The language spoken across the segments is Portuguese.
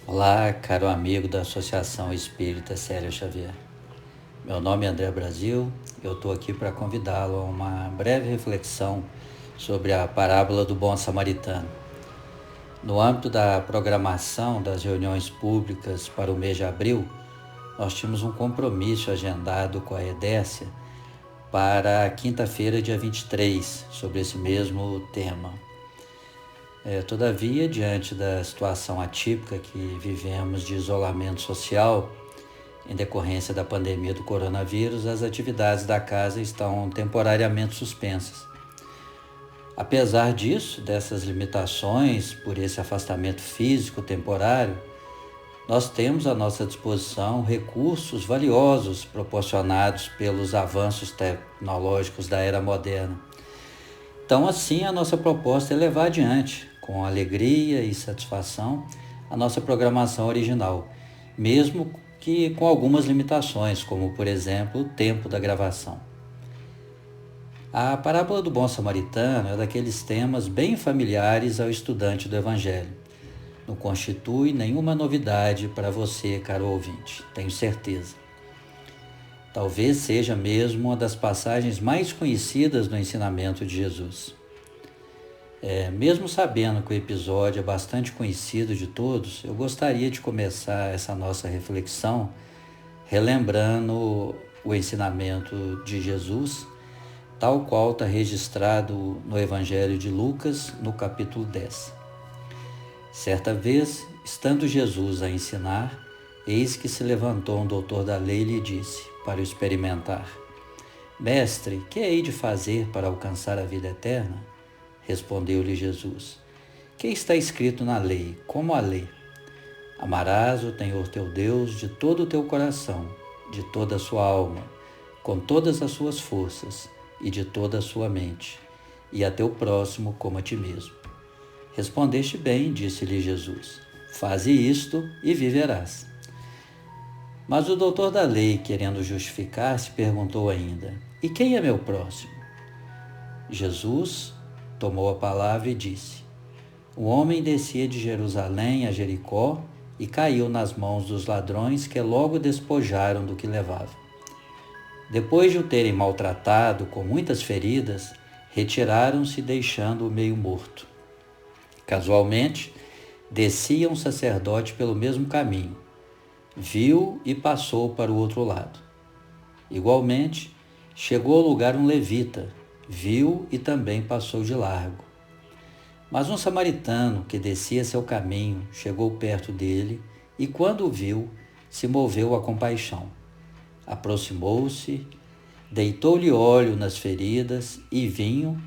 Olá, caro amigo da Associação Espírita Célia Xavier. Meu nome é André Brasil e eu estou aqui para convidá-lo a uma breve reflexão sobre a parábola do bom samaritano. No âmbito da programação das reuniões públicas para o mês de abril, nós tínhamos um compromisso agendado com a Edécia para quinta-feira, dia 23, sobre esse mesmo tema. Todavia, diante da situação atípica que vivemos de isolamento social, em decorrência da pandemia do coronavírus, as atividades da casa estão temporariamente suspensas. Apesar disso, dessas limitações, por esse afastamento físico temporário, nós temos à nossa disposição recursos valiosos proporcionados pelos avanços tecnológicos da era moderna. Então, assim, a nossa proposta é levar adiante, com alegria e satisfação, a nossa programação original, mesmo que com algumas limitações, como, por exemplo, o tempo da gravação. A parábola do bom samaritano é daqueles temas bem familiares ao estudante do Evangelho. Não constitui nenhuma novidade para você, caro ouvinte, tenho certeza. Talvez seja mesmo uma das passagens mais conhecidas do ensinamento de Jesus. Mesmo sabendo que o episódio é bastante conhecido de todos, eu gostaria de começar essa nossa reflexão relembrando o ensinamento de Jesus, tal qual está registrado no Evangelho de Lucas, no capítulo 10. Certa vez, estando Jesus a ensinar, eis que se levantou um doutor da lei e lhe disse, para o experimentar: Mestre, que hei de fazer para alcançar a vida eterna? Respondeu-lhe Jesus: Que está escrito na lei? Como a lei? Amarás o Senhor teu Deus de todo o teu coração, de toda a sua alma, com todas as suas forças e de toda a sua mente, e a teu próximo como a ti mesmo. Respondeste bem, disse-lhe Jesus. Faze isto e viverás. Mas o doutor da lei, querendo justificar-se, perguntou ainda: E quem é meu próximo? Jesus tomou a palavra e disse: Um homem descia de Jerusalém a Jericó e caiu nas mãos dos ladrões, que logo despojaram do que levava. Depois de o terem maltratado com muitas feridas, retiraram-se, deixando-o meio morto. Casualmente, descia um sacerdote pelo mesmo caminho. Viu e passou para o outro lado. Igualmente, chegou ao lugar um levita, viu e também passou de largo. Mas um samaritano que descia seu caminho chegou perto dele e, quando o viu, se moveu a compaixão. Aproximou-se, deitou-lhe óleo nas feridas e vinho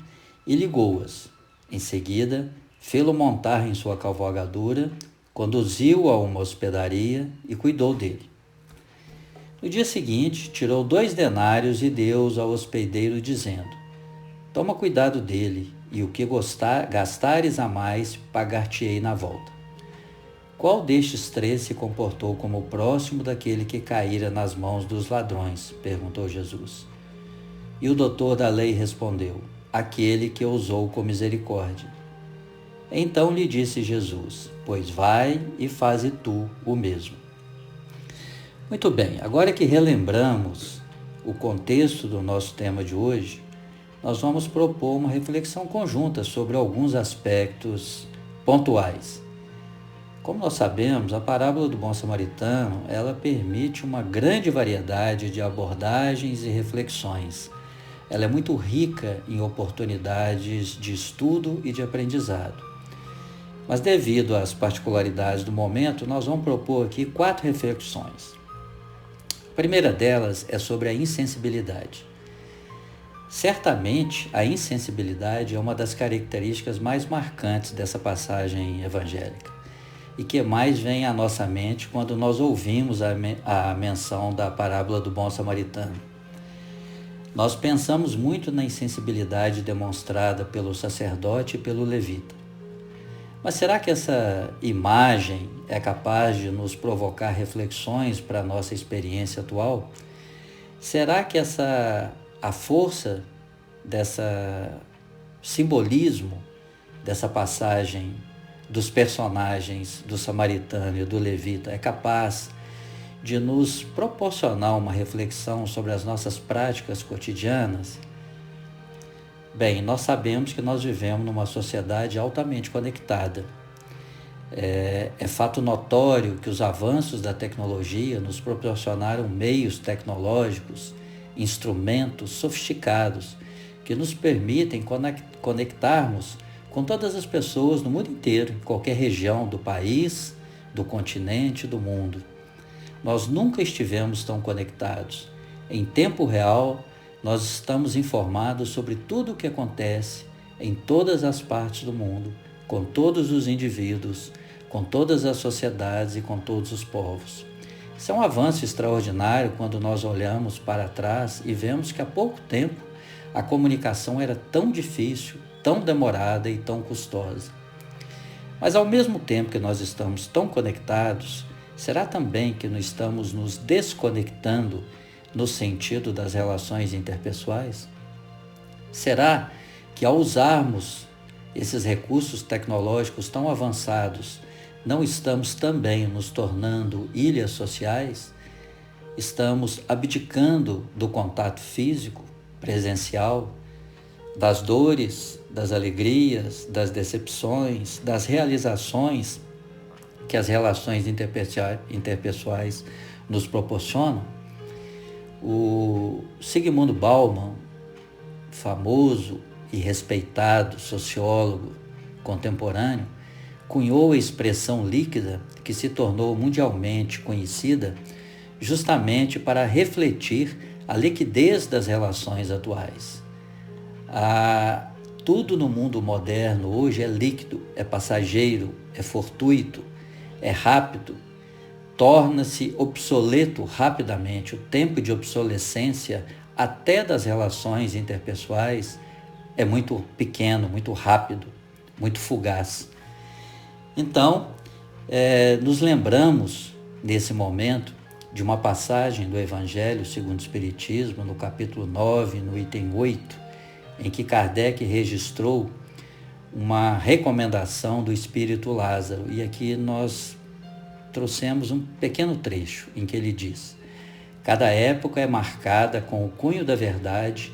e ligou-as. Em seguida, fê-lo montar em sua cavalgadura, conduziu-o a uma hospedaria e cuidou dele. No dia seguinte, tirou 2 denários e deu-os ao hospedeiro, dizendo: Toma cuidado dele, e o que gastares a mais, pagar-te-ei na volta. Qual destes 3 se comportou como o próximo daquele que caíra nas mãos dos ladrões? Perguntou Jesus. E o doutor da lei respondeu: Aquele que ousou com misericórdia. Então lhe disse Jesus: Pois vai e faze tu o mesmo. Muito bem, agora que relembramos o contexto do nosso tema de hoje, nós vamos propor uma reflexão conjunta sobre alguns aspectos pontuais. Como nós sabemos, a parábola do bom samaritano, ela permite uma grande variedade de abordagens e reflexões. Ela é muito rica em oportunidades de estudo e de aprendizado. Mas devido às particularidades do momento, nós vamos propor aqui 4 reflexões. A primeira delas é sobre a insensibilidade. Certamente, a insensibilidade é uma das características mais marcantes dessa passagem evangélica e que mais vem à nossa mente quando nós ouvimos a menção da parábola do bom samaritano. Nós pensamos muito na insensibilidade demonstrada pelo sacerdote e pelo levita. Mas será que essa imagem é capaz de nos provocar reflexões para a nossa experiência atual? Será que a força desse simbolismo, dessa passagem, dos personagens do samaritano e do levita é capaz de nos proporcionar uma reflexão sobre as nossas práticas cotidianas? Bem, nós sabemos que nós vivemos numa sociedade altamente conectada. É fato notório que os avanços da tecnologia nos proporcionaram meios tecnológicos, instrumentos sofisticados que nos permitem conectarmos com todas as pessoas no mundo inteiro, em qualquer região do país, do continente, do mundo. Nós nunca estivemos tão conectados. Em tempo real, nós estamos informados sobre tudo o que acontece em todas as partes do mundo, com todos os indivíduos, com todas as sociedades e com todos os povos. Isso é um avanço extraordinário quando nós olhamos para trás e vemos que há pouco tempo a comunicação era tão difícil, tão demorada e tão custosa. Mas ao mesmo tempo que nós estamos tão conectados, será também que não estamos nos desconectando no sentido das relações interpessoais? Será que ao usarmos esses recursos tecnológicos tão avançados, não estamos também nos tornando ilhas sociais? Estamos abdicando do contato físico, presencial, das dores, das alegrias, das decepções, das realizações que as relações interpessoais nos proporcionam? O Zygmunt Bauman, famoso e respeitado sociólogo contemporâneo, cunhou a expressão líquida que se tornou mundialmente conhecida justamente para refletir a liquidez das relações atuais. Tudo no mundo moderno hoje é líquido, é passageiro, é fortuito, é rápido, torna-se obsoleto rapidamente. O tempo de obsolescência até das relações interpessoais é muito pequeno, muito rápido, muito fugaz. Então, nos lembramos nesse momento de uma passagem do Evangelho segundo o Espiritismo, no capítulo 9, no item 8, em que Kardec registrou uma recomendação do Espírito Lázaro. E aqui nós trouxemos um pequeno trecho em que ele diz: cada época é marcada com o cunho da verdade,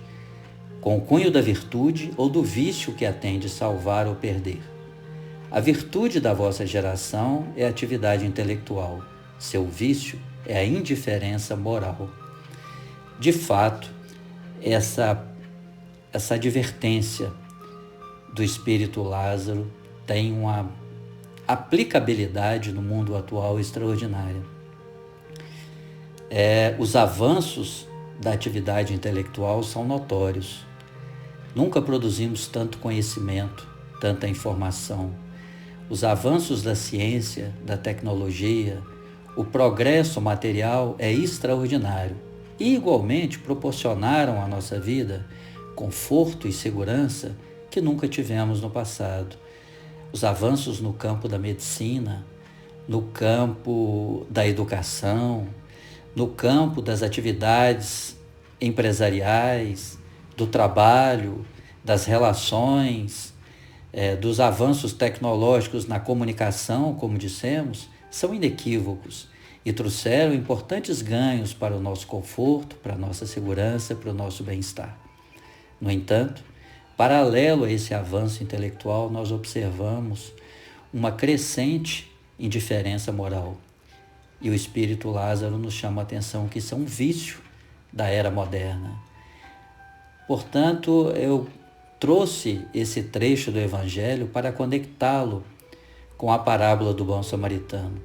com o cunho da virtude ou do vício que a tem de salvar ou perder. A virtude da vossa geração é a atividade intelectual, seu vício é a indiferença moral. De fato, essa advertência do Espírito Lázaro tem uma aplicabilidade no mundo atual extraordinária. Os avanços da atividade intelectual são notórios. Nunca produzimos tanto conhecimento, tanta informação. Os avanços da ciência, da tecnologia, o progresso material é extraordinário e, igualmente, proporcionaram à nossa vida conforto e segurança que nunca tivemos no passado. Os avanços no campo da medicina, no campo da educação, no campo das atividades empresariais, do trabalho, das relações, dos avanços tecnológicos na comunicação, como dissemos, são inequívocos e trouxeram importantes ganhos para o nosso conforto, para a nossa segurança, para o nosso bem-estar. No entanto, paralelo a esse avanço intelectual, nós observamos uma crescente indiferença moral. E o Espírito Lázaro nos chama a atenção que isso é um vício da era moderna. Portanto, eu trouxe esse trecho do Evangelho para conectá-lo com a parábola do bom samaritano,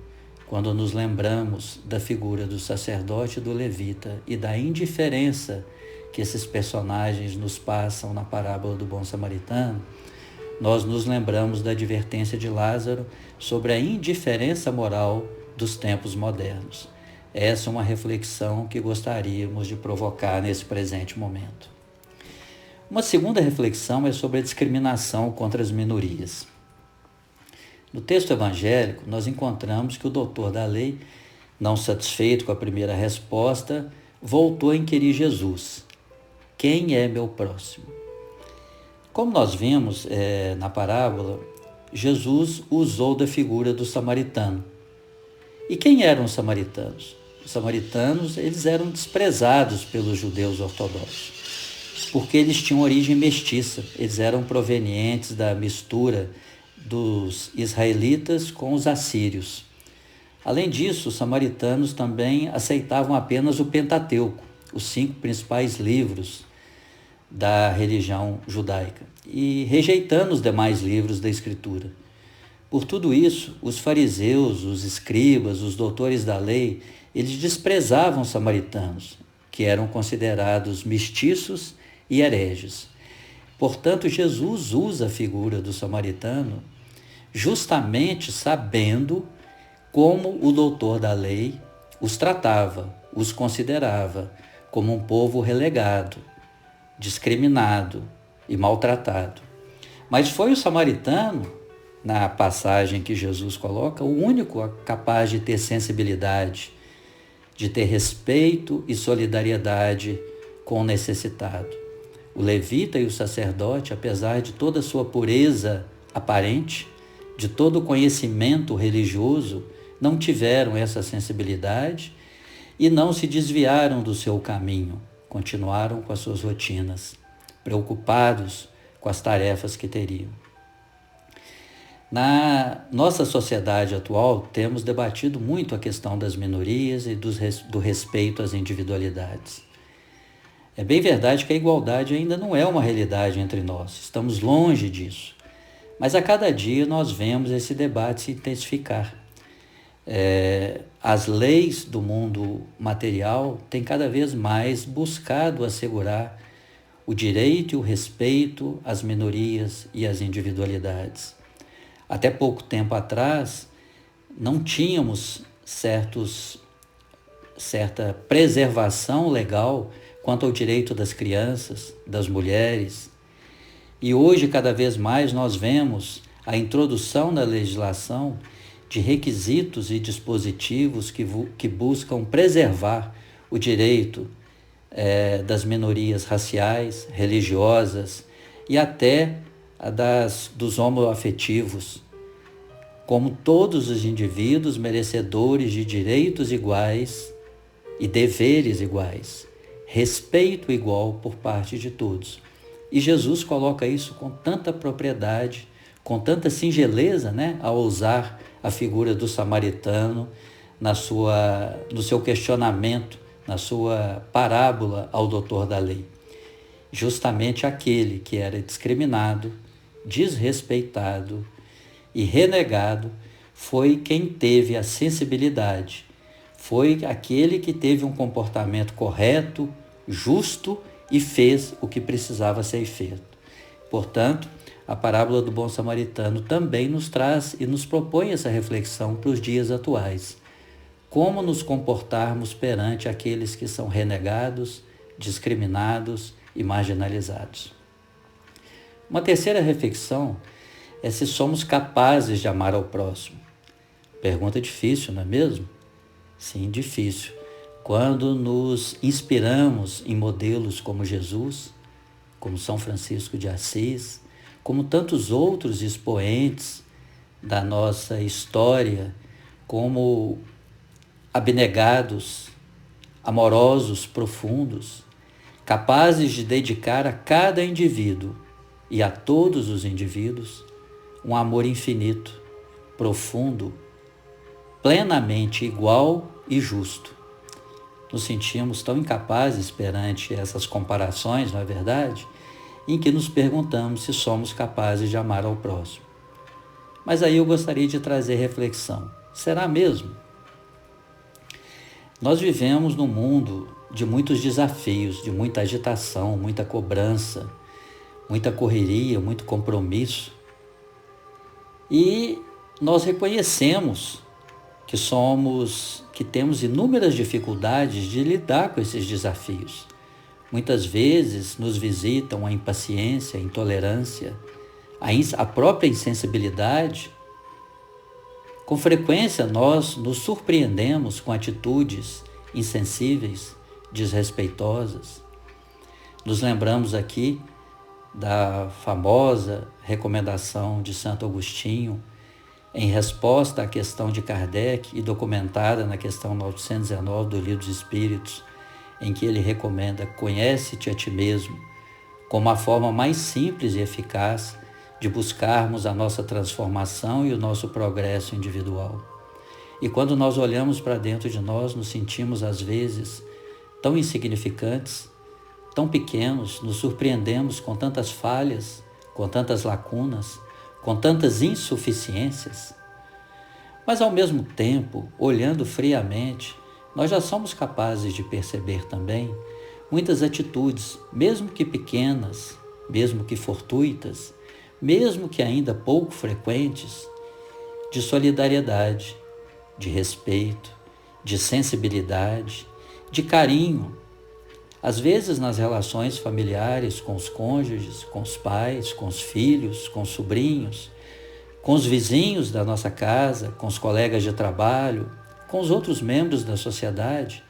quando nos lembramos da figura do sacerdote e do levita e da indiferença que esses personagens nos passam na parábola do bom samaritano, nós nos lembramos da advertência de Lázaro sobre a indiferença moral dos tempos modernos. Essa é uma reflexão que gostaríamos de provocar nesse presente momento. Uma segunda reflexão é sobre a discriminação contra as minorias. No texto evangélico, nós encontramos que o doutor da lei, não satisfeito com a primeira resposta, voltou a inquirir Jesus: quem é meu próximo? Como nós vimos na parábola, Jesus usou da figura do samaritano. E quem eram os samaritanos? Os samaritanos, eles eram desprezados pelos judeus ortodoxos, porque eles tinham origem mestiça, eles eram provenientes da mistura dos israelitas com os assírios. Além disso, os samaritanos também aceitavam apenas o Pentateuco, os 5 principais livros da religião judaica, e rejeitando os demais livros da Escritura. Por tudo isso, os fariseus, os escribas, os doutores da lei, eles desprezavam os samaritanos, que eram considerados mestiços e hereges. Portanto, Jesus usa a figura do samaritano justamente sabendo como o doutor da lei os tratava, os considerava como um povo relegado, discriminado e maltratado. Mas foi o samaritano, na passagem que Jesus coloca, o único capaz de ter sensibilidade, de ter respeito e solidariedade com o necessitado. O levita e o sacerdote, apesar de toda a sua pureza aparente, de todo o conhecimento religioso, não tiveram essa sensibilidade e não se desviaram do seu caminho, continuaram com as suas rotinas, preocupados com as tarefas que teriam. Na nossa sociedade atual, temos debatido muito a questão das minorias e do respeito às individualidades. É bem verdade que a igualdade ainda não é uma realidade entre nós, estamos longe disso. Mas a cada dia nós vemos esse debate se intensificar. As leis do mundo material têm cada vez mais buscado assegurar o direito e o respeito às minorias e às individualidades. Até pouco tempo atrás, não tínhamos certa preservação legal quanto ao direito das crianças, das mulheres. E hoje, cada vez mais, nós vemos a introdução na legislação de requisitos e dispositivos que buscam preservar o direito das minorias raciais, religiosas e até dos homoafetivos, como todos os indivíduos merecedores de direitos iguais e deveres iguais, respeito igual por parte de todos. E Jesus coloca isso com tanta propriedade, com tanta singeleza, ao usar a figura do samaritano no seu questionamento, na sua parábola ao doutor da lei. Justamente aquele que era discriminado, desrespeitado e renegado foi quem teve a sensibilidade, foi aquele que teve um comportamento correto, justo e fez o que precisava ser feito. Portanto, a parábola do bom samaritano também nos traz e nos propõe essa reflexão para os dias atuais. Como nos comportarmos perante aqueles que são renegados, discriminados e marginalizados. Uma terceira reflexão é se somos capazes de amar ao próximo. Pergunta difícil, não é mesmo? Sim, difícil. Quando nos inspiramos em modelos como Jesus, como São Francisco de Assis, como tantos outros expoentes da nossa história, como abnegados, amorosos, profundos, capazes de dedicar a cada indivíduo e a todos os indivíduos um amor infinito, profundo, plenamente igual e justo. Nos sentimos tão incapazes perante essas comparações, não é verdade? Em que nos perguntamos se somos capazes de amar ao próximo. Mas aí eu gostaria de trazer reflexão. Será mesmo? Nós vivemos num mundo de muitos desafios, de muita agitação, muita cobrança, muita correria, muito compromisso. E nós reconhecemos que temos inúmeras dificuldades de lidar com esses desafios. Muitas vezes nos visitam a impaciência, a intolerância, a própria insensibilidade. Com frequência nós nos surpreendemos com atitudes insensíveis, desrespeitosas. Nos lembramos aqui da famosa recomendação de Santo Agostinho, em resposta à questão de Kardec e documentada na questão 919 do Livro dos Espíritos, em que ele recomenda: conhece-te a ti mesmo, como a forma mais simples e eficaz de buscarmos a nossa transformação e o nosso progresso individual. E quando nós olhamos para dentro de nós, nos sentimos às vezes tão insignificantes, tão pequenos, nos surpreendemos com tantas falhas, com tantas lacunas, com tantas insuficiências. Mas ao mesmo tempo, olhando friamente, nós já somos capazes de perceber também muitas atitudes, mesmo que pequenas, mesmo que fortuitas, mesmo que ainda pouco frequentes, de solidariedade, de respeito, de sensibilidade, de carinho, às vezes nas relações familiares com os cônjuges, com os pais, com os filhos, com os sobrinhos, com os vizinhos da nossa casa, com os colegas de trabalho, com os outros membros da sociedade,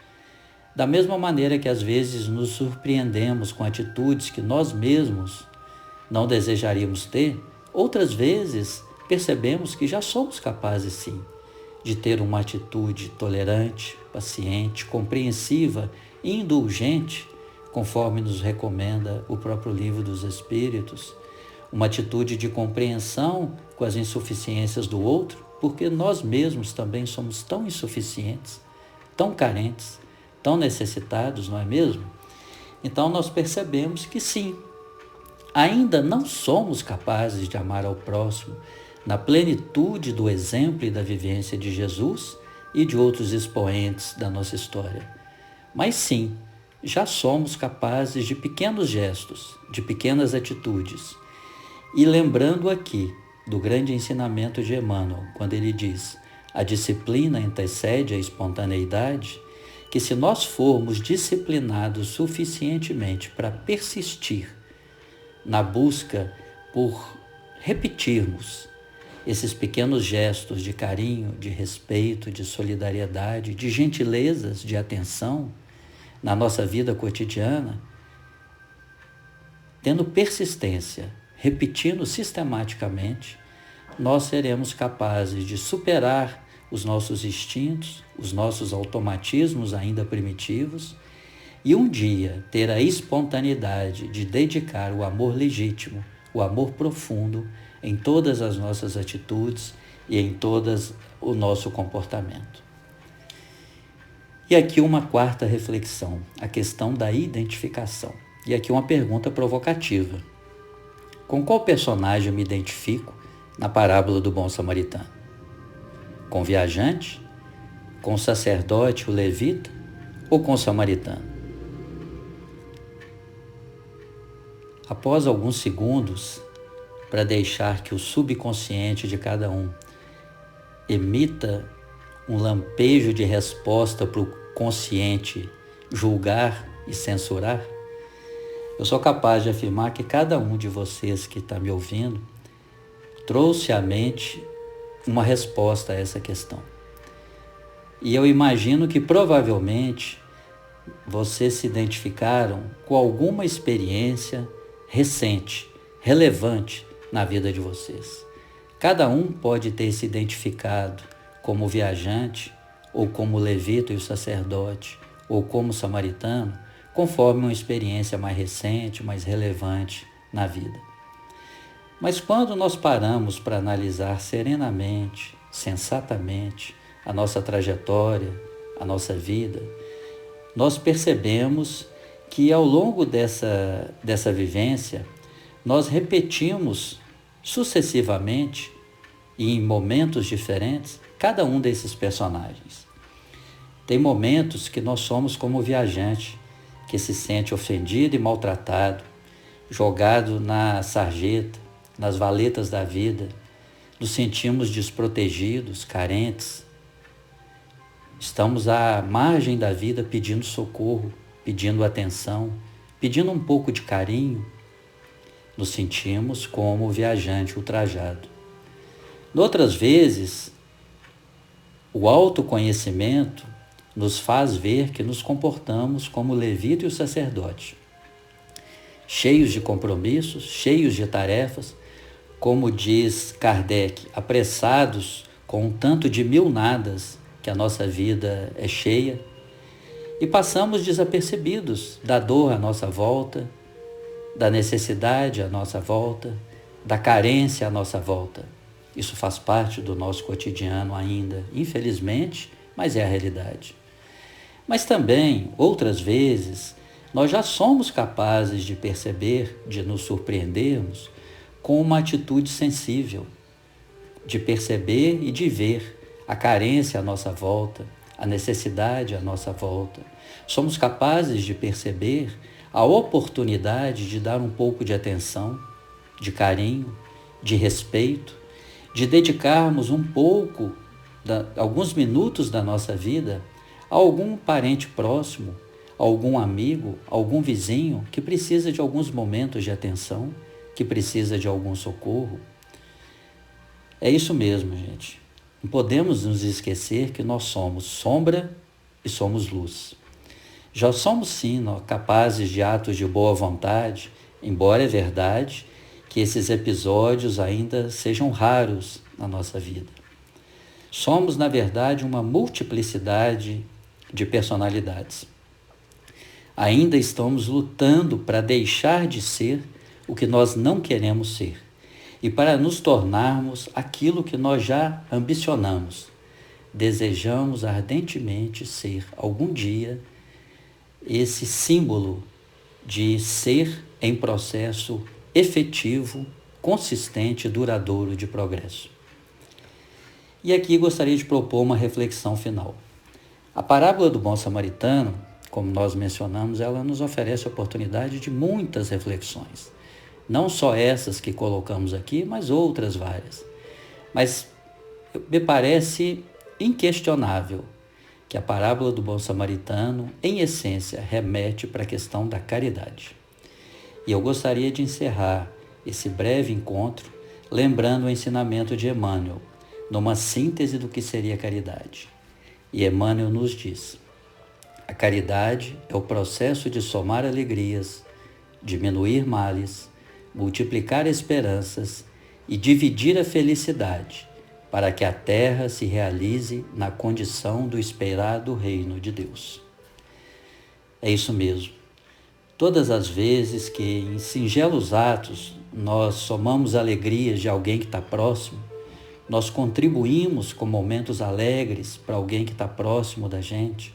da mesma maneira que às vezes nos surpreendemos com atitudes que nós mesmos não desejaríamos ter, outras vezes percebemos que já somos capazes sim de ter uma atitude tolerante, paciente, compreensiva e indulgente, conforme nos recomenda o próprio Livro dos Espíritos, uma atitude de compreensão com as insuficiências do outro, porque nós mesmos também somos tão insuficientes, tão carentes, tão necessitados, não é mesmo? Então nós percebemos que sim, ainda não somos capazes de amar ao próximo na plenitude do exemplo e da vivência de Jesus e de outros expoentes da nossa história. Mas sim, já somos capazes de pequenos gestos, de pequenas atitudes. E lembrando aqui do grande ensinamento de Emmanuel, quando ele diz: a disciplina antecede a espontaneidade, que se nós formos disciplinados suficientemente para persistir na busca por repetirmos esses pequenos gestos de carinho, de respeito, de solidariedade, de gentilezas, de atenção na nossa vida cotidiana, tendo persistência, repetindo sistematicamente, nós seremos capazes de superar os nossos instintos, os nossos automatismos ainda primitivos e um dia ter a espontaneidade de dedicar o amor legítimo, o amor profundo em todas as nossas atitudes e em todo o nosso comportamento. E aqui uma quarta reflexão, a questão da identificação. E aqui uma pergunta provocativa. Com qual personagem eu me identifico na parábola do bom samaritano? Com o viajante? Com o sacerdote, o levita? Ou com o samaritano? Após alguns segundos, para deixar que o subconsciente de cada um emita um lampejo de resposta para o consciente julgar e censurar, eu sou capaz de afirmar que cada um de vocês que está me ouvindo trouxe à mente uma resposta a essa questão. E eu imagino que provavelmente vocês se identificaram com alguma experiência recente, relevante na vida de vocês. Cada um pode ter se identificado como viajante, ou como levita e o sacerdote, ou como samaritano, conforme uma experiência mais recente, mais relevante na vida. Mas quando nós paramos para analisar serenamente, sensatamente, a nossa trajetória, a nossa vida, nós percebemos que ao longo dessa vivência, nós repetimos sucessivamente e em momentos diferentes cada um desses personagens. Tem momentos que nós somos como o viajante que se sente ofendido e maltratado, jogado na sarjeta, nas valetas da vida, nos sentimos desprotegidos, carentes. Estamos à margem da vida pedindo socorro, pedindo atenção, pedindo um pouco de carinho. Nos sentimos como o viajante ultrajado. Noutras vezes, o autoconhecimento nos faz ver que nos comportamos como o levita e o sacerdote, cheios de compromissos, cheios de tarefas, como diz Kardec, apressados com um tanto de mil nadas que a nossa vida é cheia, e passamos desapercebidos da dor à nossa volta, da necessidade à nossa volta, da carência à nossa volta. Isso faz parte do nosso cotidiano ainda, infelizmente, mas é a realidade. Mas também, outras vezes, nós já somos capazes de perceber, de nos surpreendermos com uma atitude sensível, de perceber e de ver a carência à nossa volta, a necessidade à nossa volta. Somos capazes de perceber a oportunidade de dar um pouco de atenção, de carinho, de respeito, de dedicarmos um pouco, alguns minutos da nossa vida a algum parente próximo, a algum amigo, a algum vizinho que precisa de alguns momentos de atenção, que precisa de algum socorro. É isso mesmo, gente. Não podemos nos esquecer que nós somos sombra e somos luz. Já somos sim capazes de atos de boa vontade, embora é verdade que esses episódios ainda sejam raros na nossa vida. Somos, na verdade, uma multiplicidade de personalidades. Ainda estamos lutando para deixar de ser o que nós não queremos ser e para nos tornarmos aquilo que nós já ambicionamos. Desejamos ardentemente ser, algum dia, esse símbolo de ser em processo efetivo, consistente e duradouro de progresso. E aqui gostaria de propor uma reflexão final. A parábola do bom samaritano, como nós mencionamos, ela nos oferece a oportunidade de muitas reflexões. Não só essas que colocamos aqui, mas outras várias. Mas me parece inquestionável que a parábola do bom samaritano, em essência, remete para a questão da caridade. E eu gostaria de encerrar esse breve encontro lembrando o ensinamento de Emmanuel, numa síntese do que seria caridade. E Emmanuel nos diz: a caridade é o processo de somar alegrias, diminuir males, multiplicar esperanças e dividir a felicidade, para que a terra se realize na condição do esperado reino de Deus. É isso mesmo. Todas as vezes que em singelos atos nós somamos alegrias de alguém que está próximo, nós contribuímos com momentos alegres para alguém que está próximo da gente,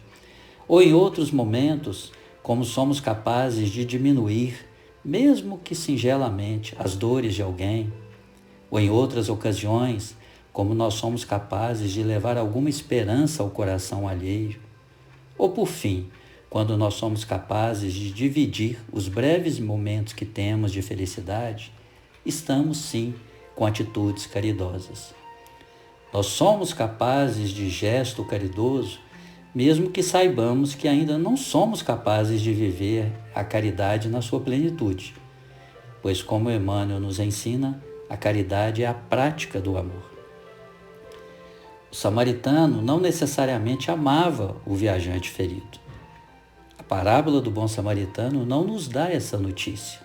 ou em outros momentos, como somos capazes de diminuir, mesmo que singelamente, as dores de alguém, ou em outras ocasiões, como nós somos capazes de levar alguma esperança ao coração alheio, ou por fim, quando nós somos capazes de dividir os breves momentos que temos de felicidade, estamos sim com atitudes caridosas. Nós somos capazes de gesto caridoso, mesmo que saibamos que ainda não somos capazes de viver a caridade na sua plenitude, pois, como Emmanuel nos ensina, a caridade é a prática do amor. O samaritano não necessariamente amava o viajante ferido. A parábola do bom samaritano não nos dá essa notícia.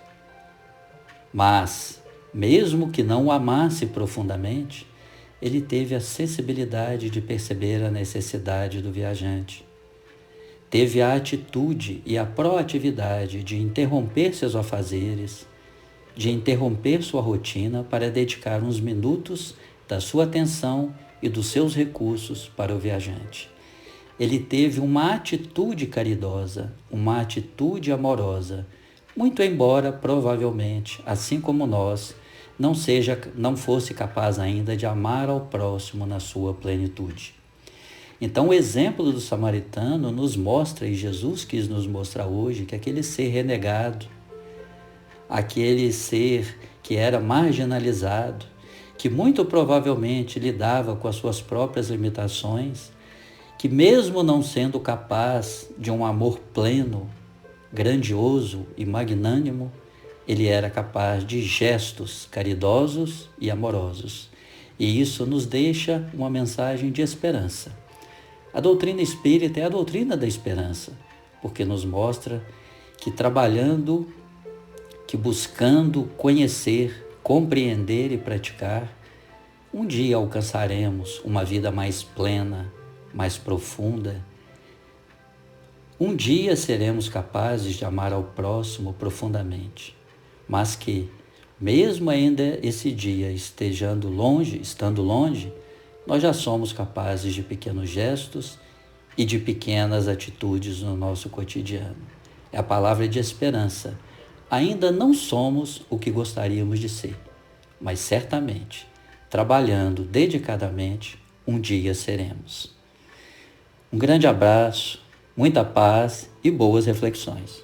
Mas, mesmo que não o amasse profundamente, ele teve a sensibilidade de perceber a necessidade do viajante. Teve a atitude e a proatividade de interromper seus afazeres, de interromper sua rotina para dedicar uns minutos da sua atenção e dos seus recursos para o viajante. Ele teve uma atitude caridosa, uma atitude amorosa, muito embora, provavelmente, assim como nós, não fosse capaz ainda de amar ao próximo na sua plenitude. Então, o exemplo do samaritano nos mostra, e Jesus quis nos mostrar hoje, que aquele ser renegado, aquele ser que era marginalizado, que muito provavelmente lidava com as suas próprias limitações, que mesmo não sendo capaz de um amor pleno, grandioso e magnânimo, ele era capaz de gestos caridosos e amorosos. E isso nos deixa uma mensagem de esperança. A doutrina espírita é a doutrina da esperança, porque nos mostra que trabalhando que, buscando conhecer, compreender e praticar, um dia alcançaremos uma vida mais plena, mais profunda. Um dia seremos capazes de amar ao próximo profundamente, mas que, mesmo ainda esse dia estando longe, nós já somos capazes de pequenos gestos e de pequenas atitudes no nosso cotidiano. É a palavra de esperança. Ainda não somos o que gostaríamos de ser, mas certamente, trabalhando dedicadamente, um dia seremos. Um grande abraço, muita paz e boas reflexões.